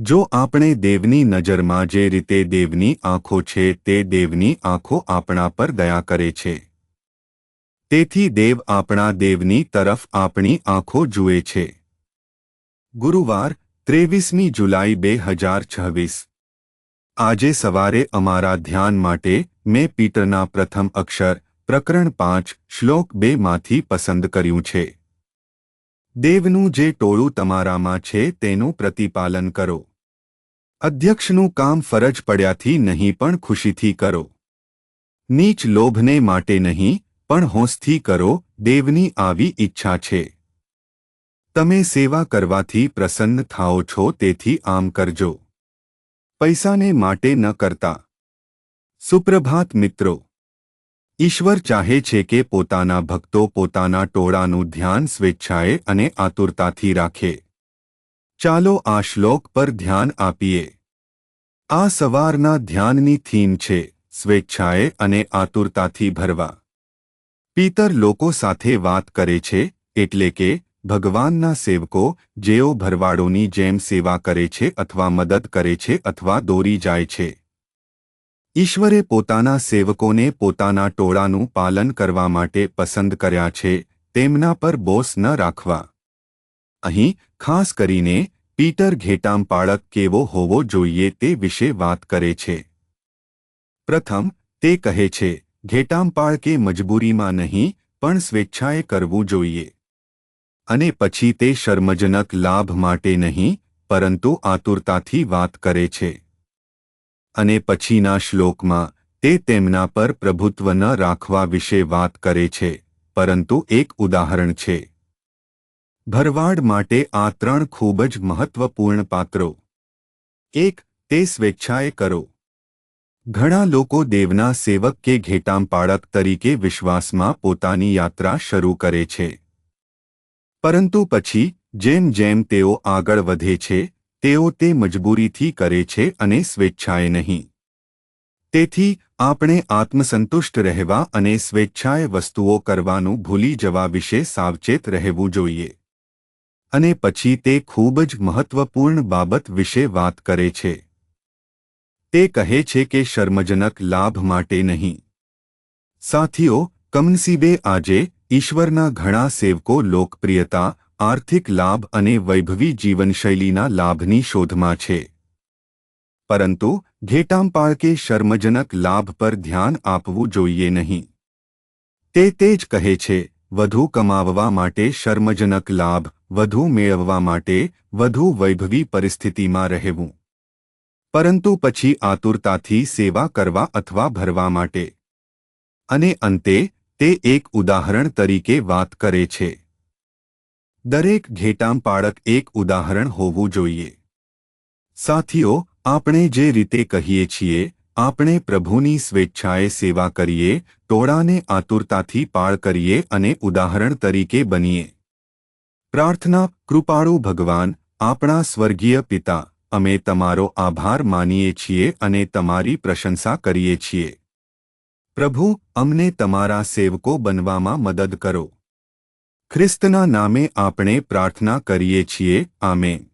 જો આપણે દેવની નજરમાં જે રીતે દેવની આંખો છે તે દેવની આંખો આપણા પર દયા કરે છે, તેથી દેવ આપણા દેવની તરફ આપણી આંખો જુએ છે. ગુરુવાર 23મી જુલાઈ 2026. આજે સવારે અમારા ધ્યાન માટે મેં પીટરના પ્રથમ અક્ષર પ્રકરણ 5 શ્લોક 2 માંથી પસંદ કર્યું છે. દેવનું જે ટોળું તમારામાં છે તેનું પ્રતિપાલન કરો. અધ્યક્ષનું કામ ફરજ પડ્યાથી નહીં પણ ખુશીથી કરો. નીચ લોભને માટે નહીં પણ હોંશથી કરો, દેવની આવી ઈચ્છા છે. તમે સેવા કરવાથી પ્રસન્ન થાઓ છો તેથી આમ કરજો. પૈસાને માટે ન કરતા. સુપ્રભાત મિત્રો. ઈશ્વર ચાહે છે કે પોતાના ભક્તો પોતાના ટોળાનું ધ્યાન સ્વેચ્છાએ અને આતુરતાથી રાખે. ચાલો આ શ્લોક પર ધ્યાન આપીએ. આ સવારના ધ્યાનની થીમ છે સ્વેચ્છાએ અને આતુરતાથી ભરવા. પીતર લોકો સાથે વાત કરે છે, એટલે કે ભગવાનના સેવકો જેઓ ભરવાડોની જેમ સેવા કરે છે અથવા મદદ કરે છે અથવા દોરી જાય છે. ઈશ્વરે પોતાના સેવકોને પોતાના ટોળાનું પાલન કરવા માટે પસંદ કર્યા છે, તેમના પર બોસ ન રાખવા. અહીં ખાસ કરીને પીટર ઘેટામપાળક કેવો હોવો જોઈએ તે વિશે વાત કરે છે. પ્રથમ તે કહે છે ઘેટામપાળકે મજબૂરીમાં નહીં પણ સ્વેચ્છાએ કરવું જોઈએ. અને પછી તે શર્મજનક લાભ માટે નહીં પરંતુ આતુરતાથી વાત કરે છે. અને પછીના શ્લોકમાં તે તેમના પર પ્રભુત્વ ન રાખવા વિશે વાત કરે છે, પરંતુ એક ઉદાહરણ છે. ભરવાડ માટે આ 3 ખૂબ જ મહત્વપૂર્ણ પાત્રો. 1. તે સ્વેચ્છાએ કરો. ઘણા લોકો દેવના સેવક કે ઘેટામપાળક તરીકે વિશ્વાસમાં પોતાની યાત્રા શરૂ કરે છે. પરંતુ પછી જેમ જેમ તેઓ આગળ વધે છે, તેઓ તે મજબૂરીથી કરે છે અને સ્વેચ્છાએ નહીં. તેથી આપણે આત્મસંતુષ્ટ રહેવા અને સ્વેચ્છાએ વસ્તુઓ કરવાનું ભૂલી જવા વિશે સાવચેત રહેવું જોઈએ. અને પછી તે ખૂબ જ મહત્વપૂર્ણ બાબત વિશે વાત કરે છે. તે કહે છે કે શર્મજનક લાભ માટે નહીં. સાથીઓ, કમનસીબે આજે ઈશ્વરના ઘણા સેવકો લોકપ્રિયતા, આર્થિક લાભ અને વૈભવી જીવનશૈલીના લાભની શોધમાં છે. પરંતુ ઘેટામપાળકે શર્મજનક લાભ પર ધ્યાન આપવું જોઈએ નહીં. તે જ કહે છે, વધુ કમાવવા માટે શર્મજનક લાભ, વધુ મેળવવા માટે વધુ વૈભવી પરિસ્થિતિમાં રહેવું. પરંતુ પછી આતુરતાથી સેવા કરવા અથવા ભરવા માટે. અને અંતે તે એક ઉદાહરણ તરીકે વાત કરે છે. દરેક ઘેટામપાળક એક ઉદાહરણ હોવું જોઈએ. સાથીઓ, આપણે જે રીતે કહીએ છીએ, આપણે પ્રભુની સ્વેચ્છાએ સેવા કરીએ, ટોળાને આતુરતાથી પાળ કરીએ અને ઉદાહરણ તરીકે બનીએ. પ્રાર્થના. કૃપાળુ ભગવાન, આપણા સ્વર્ગીય પિતા, અમે તમારો આભાર માનીએ છીએ અને તમારી પ્રશંસા કરીએ છીએ. પ્રભુ, અમને તમારા સેવકો બનવામાં મદદ કરો. ખ્રિસ્તના નામે આપણે પ્રાર્થના કરીએ છીએ. આમેન.